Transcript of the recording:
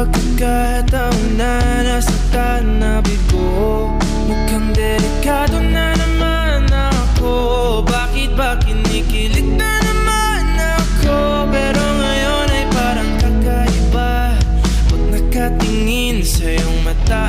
pagkakataon na nasaktan na bigo. Mukhang delikado na naman ako. Bakit ba kinikilig na naman ako? Pero ngayon ay parang kakaiba pag nakatingin sa iyong mata.